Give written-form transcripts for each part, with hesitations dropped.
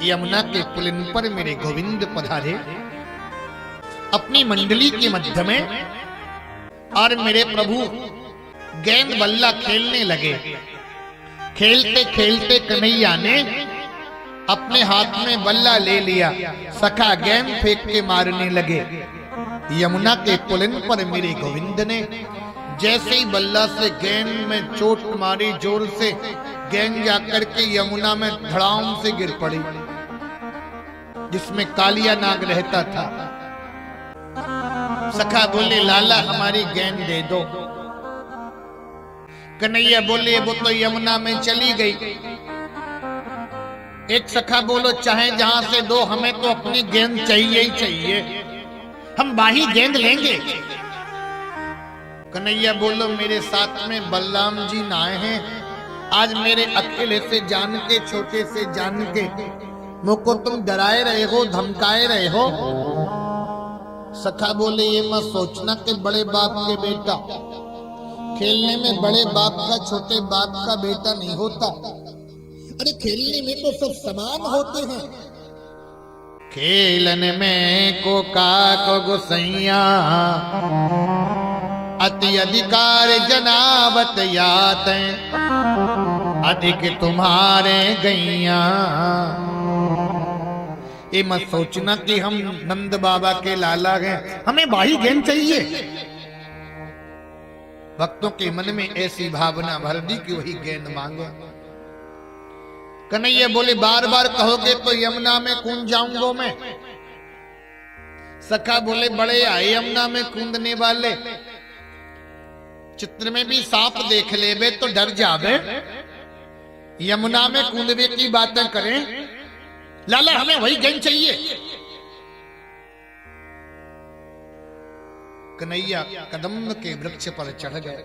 यमुना के पुलिन पर मेरे गोविंद पधारे अपनी मंडली के मध्य में, और मेरे प्रभु गेंद बल्ला खेलने लगे। खेलते खेलते कन्हैया ने अपने हाथ में बल्ला ले लिया, सखा गेंद फेंक के मारने लगे। यमुना के पुलिन पर मेरे गोविंद ने जैसे ही बल्ला से गेंद में चोट मारी, जोर से गेंद जाकर के यमुना में धड़ाम से गिर पड़ी, जिसमें कालिया नाग रहता था। सखा बोले लाला हमारी गेंद दे दो। कन्हैया बोले वो तो यमुना में चली गई। एक सखा बोलो चाहे जहां से दो, हमें तो अपनी गेंद चाहिए ही चाहिए, हम बाही गेंद लेंगे। कन्हैया बोलो मेरे साथ में बलराम जी नाए हैं, आज मेरे अकेले से जान के, छोटे से जान के मुझको तुम डराए रहे हो, धमकाए रहे हो। सखा बोले ये मत सोचना कि बड़े बाप के बेटा, खेलने में बड़े बाप का छोटे बाप का बेटा नहीं होता। अरे खेलने में तो सब समान होते हैं। खेलन में को काक गुसैया, अति अधिकार जनावत यात, अधिक तुम्हारे गैया। ये मत सोचना कि हम नंद बाबा के लाला हैं, हमें बाही गेंद चाहिए। भक्तों के मन में ऐसी भावना भर दी कि वही गेंद मांगे। कन्हैया बोले बार बार कहोगे तो यमुना में कूद जाऊंगा मैं। सखा बोले बड़े आए यमुना में कूदने वाले, चित्र में भी सांप देख लेबे तो डर जावे, यमुना में कूदने की बातें करें। लाला हमें वही गेंद चाहिए। कन्हैया कदम्ब के वृक्ष पर चढ़ गए।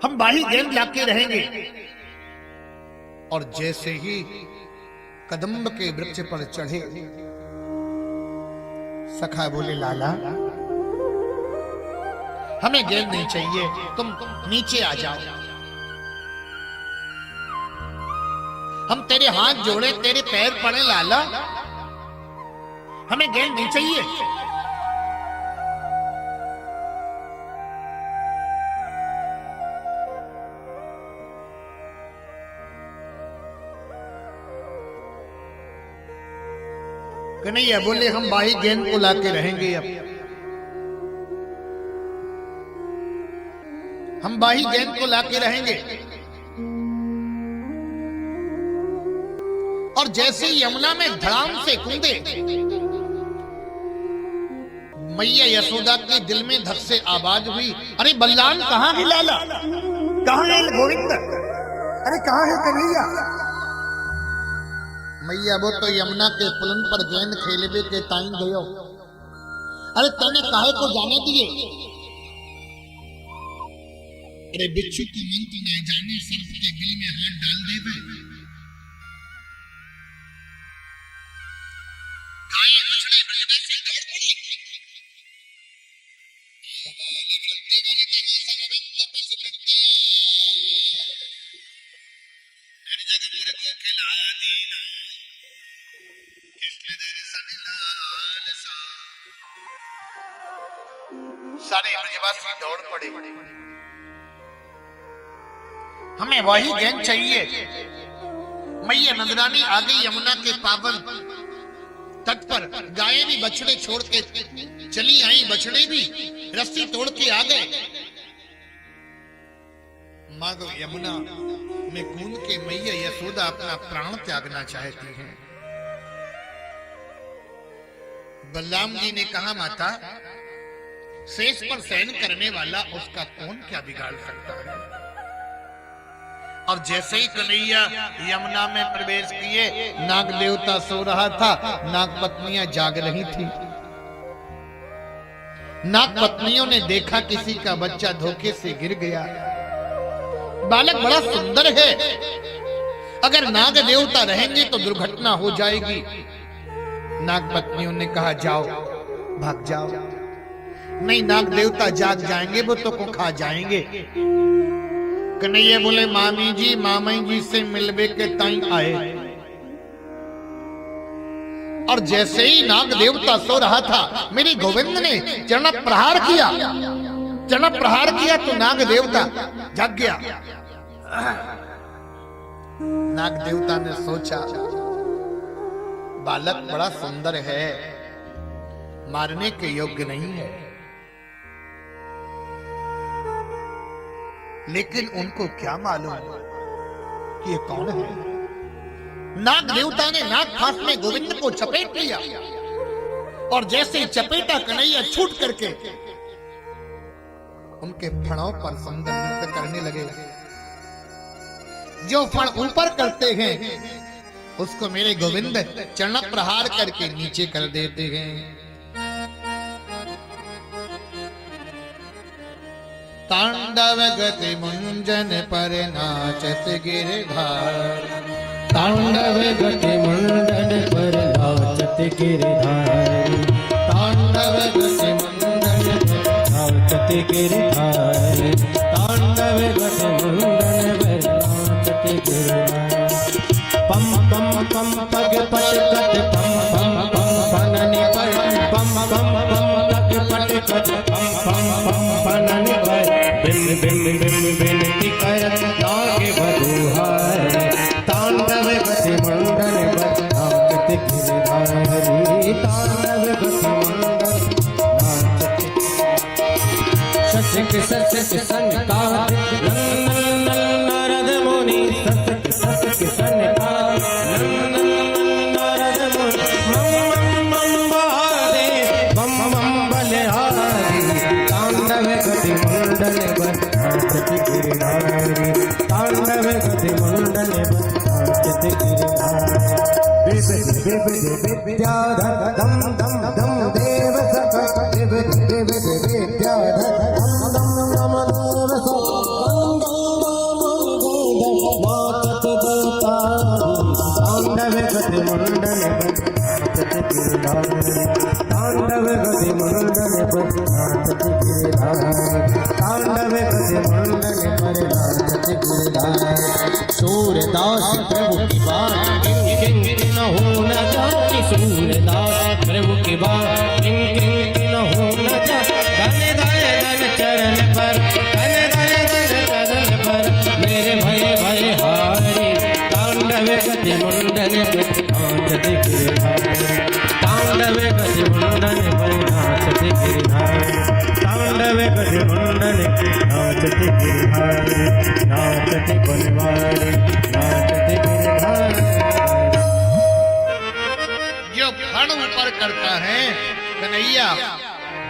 हम बाही गेंद लाके रहेंगे। और जैसे ही कदम्ब के वृक्ष पर चढ़े, सखा बोले लाला हमें गेंद नहीं चाहिए, तुम नीचे आ जाओ। हम तेरे हाथ जोड़े, तेरे पैर पड़े लाला, हमें गेंद नहीं चाहिए। कन्हैया बोले हम बाही गेंद को लाके रहेंगे। अब हम बाही गेंद को लाके रहेंगे। और जैसे ही यमुना में धड़ाम से कूदे, मैया यशोदा के दिल में धक से आवाज हुई, अरे बलराम कहाँ है लाला, कहाँ है गोविंद, अरे कहाँ है कन्हैया। मैया वो तो यमुना के पुलन पर गेंद खेलबे के टाइम गयो, अरे तने काहे को जाने दिए। अरे बिच्छू की मन तो नहीं जाने, सर्प के बिल में हाथ डाल देवे। सारे ब्रजवासी दौड़ पड़े, हमें वही गेंद चाहिए। मैया नंदरानी आ गई यमुना के पावन तट पर। गायें भी बछड़े छोड़ के चली आई, बछड़े भी रस्सी तोड़ के आ गए। माधो यमुना में कूद के मैया यशोदा अपना प्राण त्यागना चाहती हैं। बलराम जी ने कहा माता, शेष पर शयन करने वाला उसका कौन क्या बिगाड़ सकता है। और जैसे ही कन्हैया यमुना में प्रवेश किए, नाग देवता सो रहा था, नाग पत्नियां जाग रही थी। नाग पत्नियों ने देखा किसी का बच्चा धोखे से गिर गया। बालक बड़ा सुंदर है, अगर नाग देवता रहेंगे तो दुर्घटना हो जाएगी। नाग पत्नियों ने कहा जाओ, भाग जाओ। नहीं, नाग देवता जाग जाएंगे, वो तो को खा जाएंगे। कन्हैया बोले मामी जी से मिलवे के ताई आए। और जैसे ही नाग देवता सो रहा था, मेरे गोविंद ने चरण प्रहार किया। चरण प्रहार किया तो नाग देवता जग गया। नाग देवता ने सोचा बालक बड़ा सुंदर है, मारने के योग्य नहीं है। लेकिन उनको क्या मालूम कि ये कौन है। नाग देवता ने नाग फांस में गोविंद को चपेट लिया और जैसे चपेटा कन्हैया छूट करके उनके फणों पर सुंदर नृत्य करने लगे। जो फण ऊपर करते हैं उसको मेरे गोविंद चरण प्रहार करके नीचे कर देते हैं। तांडव गति मुंजन पर नाचत गिरधार। तांडव गति मुंडन पर नाचत गिरधार। तांडव गति मुंजन पर नाचत गिरधार। तांडव गति मुंडन पर नाचत गिरधार। पम पम पम पग पट कट पम पम पम पननि पर पम पम पम पग पट कट पम पम पम पननि पर बिन बिन बिन बिनती करत नाग बधुहार। तांडव गति मुंडन पर नाचत गिरधारी। तांडव गति मुंडन नाचत सचक सचक संकार नारद मुनि सचक सचक संकार नारद मुनि मम मम बहादे बम बम बलहारी। तांडव गति मुंडन पर नाचत गिरधारी। तांडव गति मुंडन पर नाचत गिरधारी। विद्याधर धम धम धम देव सख विद्याधर धम धम धम देव सख नाचत देवतारी। तांडव गति मुंडन पर नाचत गिरधारी। तांडव गति मुंडन पर नाचत गिरधारी। तांडव गति मुंडन पर नाचत गिरधारी। सूरदास प्रभु की बात किंग न हो न जाती। सूरदास प्रभु की बात किंग न हो न जाती। धन धन धन चरण पर धन धन धन चरण पर मेरे भय भय हारी। तांडव गति मुंडन पर नाचत गिरधारी। तांडव गति मुंडन पर नाचत गिरधारी। तांडव गति मुंडन नाचत गिरधारी। नाचत बनवारी नाचत गिरधारी। जो फण ऊपर करता है कन्हैया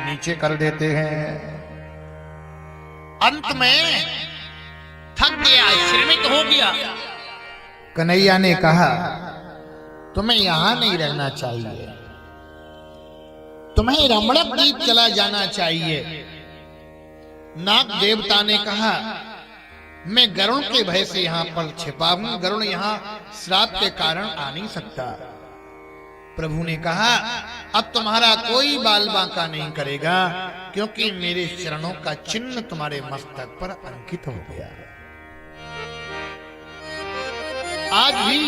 नीचे कर देते हैं। अंत में थक गया, श्रमित हो गया। कन्हैया ने कहा तुम्हें यहां नहीं रहना चाहिए, तुम्हें रमणक द्वीप चला जाना चाहिए। नाग देवता ने कहा मैं गरुण के भय से यहां पर छिपा हूं, गरुण यहां श्राप के कारण आ नहीं सकता। प्रभु ने कहा अब तुम्हारा कोई बाल बांका नहीं करेगा, क्योंकि मेरे चरणों का चिन्ह तुम्हारे मस्तक पर अंकित हो गया। आज भी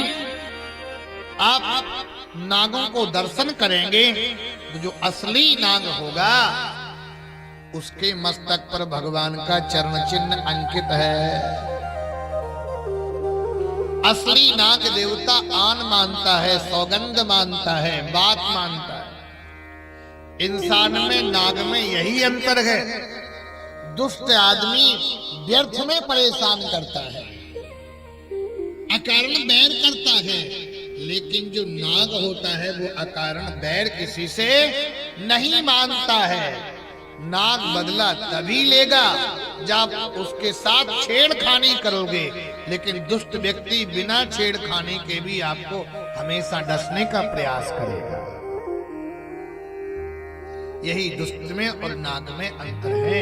आप नागों को दर्शन करेंगे तो जो असली नाग होगा उसके मस्तक पर भगवान का चरण चिन्ह अंकित है। असली नाग देवता आन मानता है, सौगंध मानता है, बात मानता है। इंसान में नाग में यही अंतर है। दुष्ट आदमी व्यर्थ में परेशान करता है, अकारण बैर करता है, लेकिन जो नाग होता है वो अकारण बैर किसी से नहीं मानता है। नाग बदला तभी लेगा जब उसके साथ छेड़खानी करोगे, लेकिन दुष्ट व्यक्ति बिना छेड़खानी के भी आपको हमेशा डसने का प्रयास करेगा। यही दुष्ट में और नाग में अंतर है।